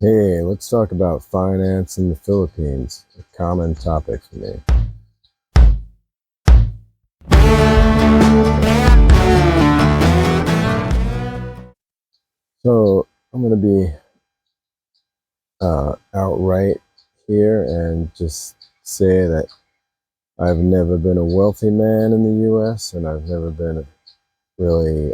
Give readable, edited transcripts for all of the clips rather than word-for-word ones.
Hey, let's talk about finance in the Philippines, a common topic for me. So, I'm going to be outright here and just say that I've never been a wealthy man in the US, and I've never been really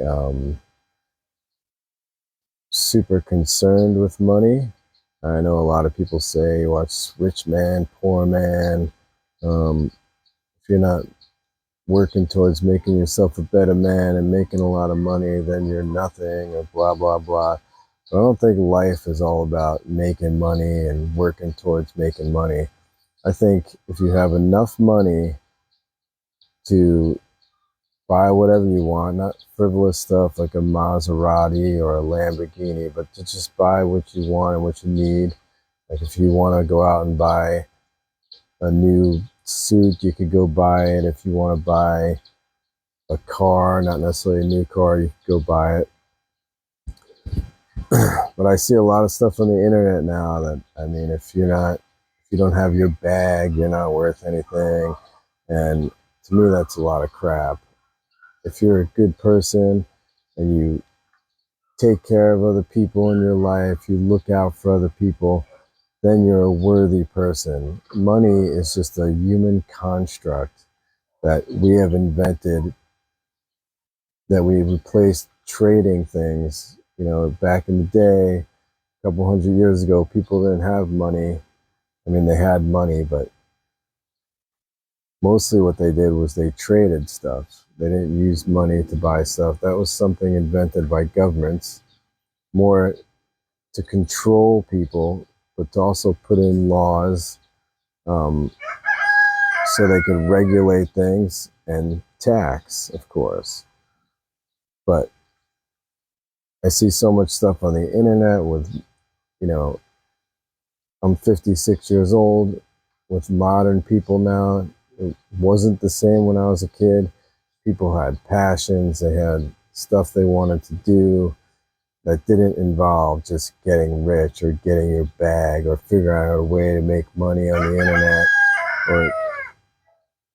super concerned with money. I know a lot of people say, watch rich man, poor man. If you're not working towards making yourself a better man and making a lot of money, then you're nothing, or blah, blah, blah. But I don't think life is all about making money and working towards making money. I think if you have enough money to buy whatever you want, not frivolous stuff like a Maserati or a Lamborghini, but to just buy what you want and what you need. Like if you want to go out and buy a new suit, you could go buy it. If you want to buy a car, not necessarily a new car, you could go buy it. But I see a lot of stuff on the internet now that, I mean, if you don't have your bag, you're not worth anything. And to me, that's a lot of crap. If you're a good person and you take care of other people in your life, you look out for other people, then you're a worthy person. Money is just a human construct that we have invented, that we replaced trading things. You know, back in the day, a couple hundred years ago, people didn't have money. I mean, they had money, but mostly what they did was they traded stuff. They didn't use money to buy stuff. That was something invented by governments, more to control people, but to also put in laws, um, so they could regulate things and tax, of course. But I see so much stuff on the internet with, you know, I'm 56 years old with modern people now. It wasn't the same when I was a kid. People had passions, they had stuff they wanted to do that didn't involve just getting rich or getting your bag or figuring out a way to make money on the internet or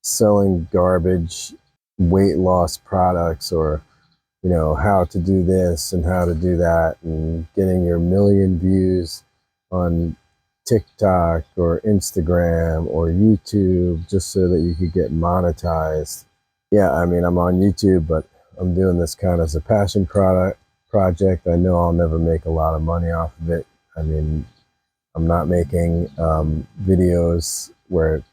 selling garbage weight loss products, or how to do this and how to do that, and getting your million views on TikTok or Instagram or YouTube just so that you could get monetized. Yeah, I mean, I'm on YouTube, but I'm doing this kind of as a passion project. I know I'll never make a lot of money off of it. I mean, I'm not making videos where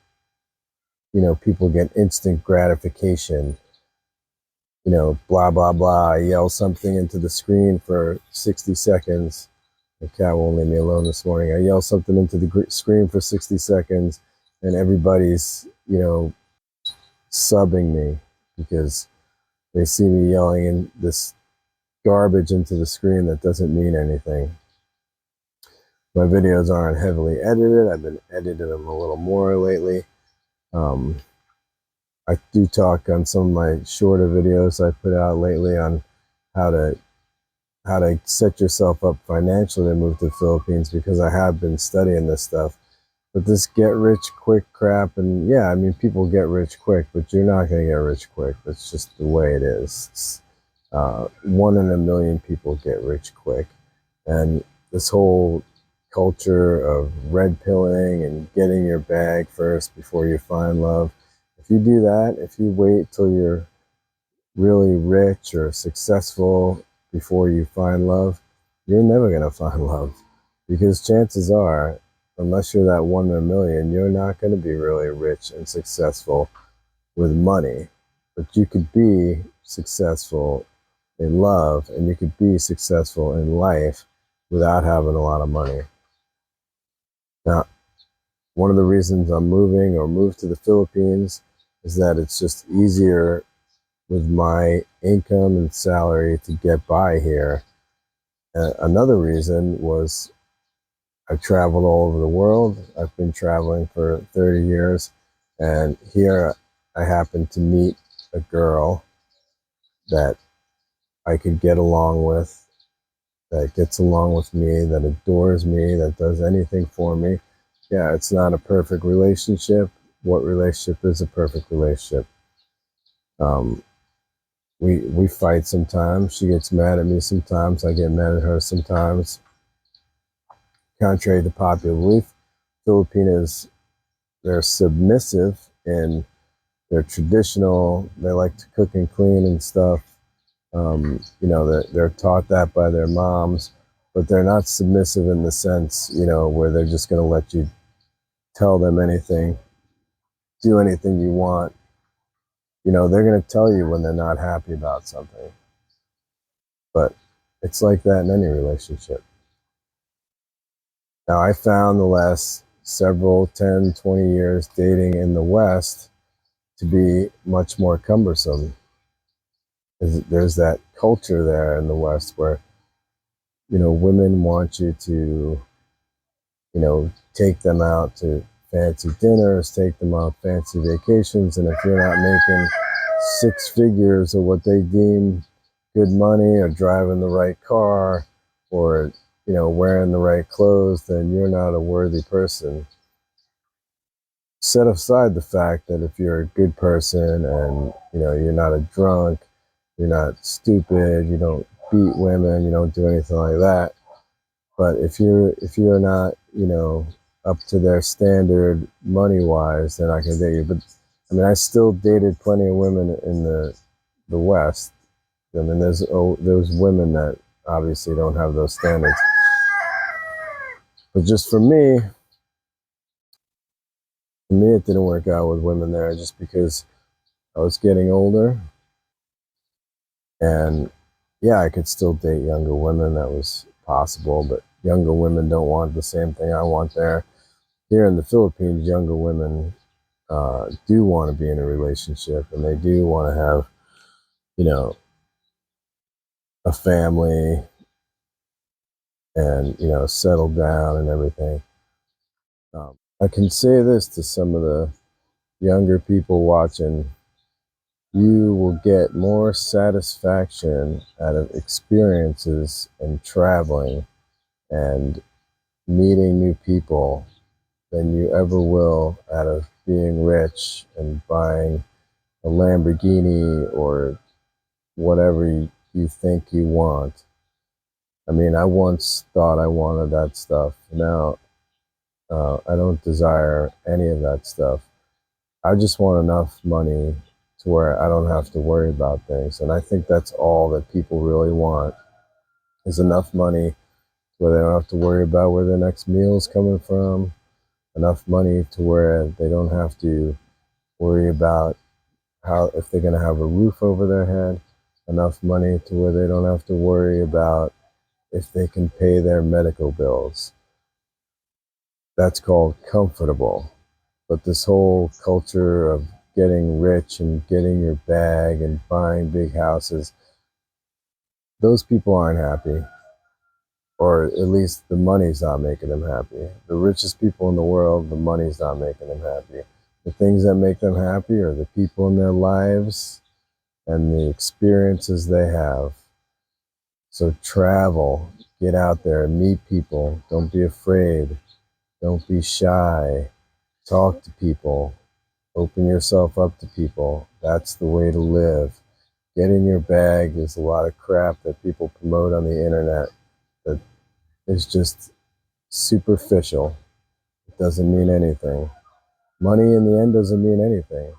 people get instant gratification. Blah blah blah. I yell something into the screen for 60 seconds. The cat won't leave me alone this morning. I yell something into the screen for 60 seconds, and everybody's subbing me because they see me yelling in this garbage into the screen that doesn't mean anything. My videos aren't heavily edited. I've been editing them a little more lately. Um, I do talk on some of my shorter videos I put out lately on how to set yourself up financially to move to the Philippines, because I have been studying this stuff. But this get rich quick crap, and yeah, I mean, people get rich quick, but you're not going to get rich quick. That's just the way it is. One in a million people get rich quick. And this whole culture of red pilling and getting your bag first before you find love, if you do that, if you wait till you're really rich or successful before you find love, you're never going to find love, because chances are, unless you're that one in a million, you're not going to be really rich and successful with money. But you could be successful in love, and you could be successful in life without having a lot of money. Now, one of the reasons I'm moving or moved to the Philippines is that it's just easier with my income and salary to get by here. Another reason was I've traveled all over the world. I've been traveling for 30 years, and here I happened to meet a girl that I could get along with, that gets along with me, that adores me, that does anything for me. Yeah, it's not a perfect relationship. What relationship is a perfect relationship? Um, we fight sometimes. She gets mad at me sometimes. I get mad at her sometimes. Contrary to popular belief, Filipinos, they're submissive and they're traditional. They like to cook and clean and stuff. They're taught that by their moms, but they're not submissive in the sense, where they're just going to let you tell them anything, do anything you want. They're going to tell you when they're not happy about something, but it's like that in any relationship. Now, I found the last several 10, 20 years dating in the West to be much more cumbersome. There's that culture there in the West where, women want you to, take them out to fancy dinners, take them on fancy vacations. And if you're not making six figures of what they deem good money, or driving the right car, or, wearing the right clothes, then you're not a worthy person. Set aside the fact that if you're a good person and, you're not a drunk, you're not stupid, you don't beat women, you don't do anything like that. But if you're not, up to their standard money wise, then I can date you. But I mean, I still dated plenty of women in the West. I mean, there's women that obviously don't have those standards. But just for me, it didn't work out with women there, just because I was getting older, and yeah, I could still date younger women. That was possible, but younger women don't want the same thing I want there. Here in the Philippines, younger women do want to be in a relationship, and they do want to have, you know, a family, and, settle down and everything. I can say this to some of the younger people watching: you will get more satisfaction out of experiences and traveling and meeting new people than you ever will out of being rich and buying a Lamborghini or whatever you think you want. I mean, I once thought I wanted that stuff. Now, I don't desire any of that stuff. I just want enough money to where I don't have to worry about things. And I think that's all that people really want, is enough money where they don't have to worry about where their next meal is coming from, enough money to where they don't have to worry about if they're going to have a roof over their head, enough money to where they don't have to worry about if they can pay their medical bills. That's called comfortable. But this whole culture of getting rich and getting your bag and buying big houses, those people aren't happy. Or at least the money's not making them happy. The richest people in the world, the money's not making them happy. The things that make them happy are the people in their lives and the experiences they have. So travel, get out there, meet people. Don't be afraid. Don't be shy. Talk to people. Open yourself up to people. That's the way to live. Get in your bag is a lot of crap that people promote on the internet that is just superficial. It doesn't mean anything. Money in the end doesn't mean anything.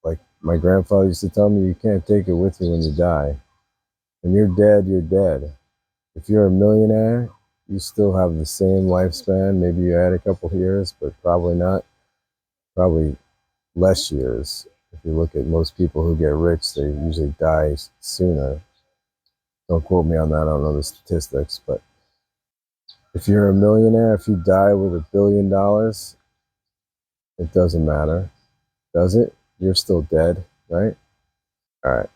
Like my grandfather used to tell me, you can't take it with you when you die. When you're dead, you're dead. If you're a millionaire, you still have the same lifespan. Maybe you add a couple of years, but probably not. Probably less years. If you look at most people who get rich, they usually die sooner. Don't quote me on that. I don't know the statistics, but if you're a millionaire, if you die with $1 billion, it doesn't matter, does it? You're still dead, right? All right.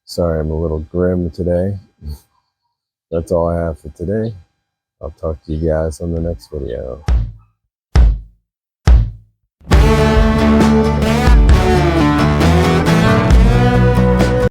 Sorry, I'm a little grim today. That's all I have for today. I'll talk to you guys on the next video.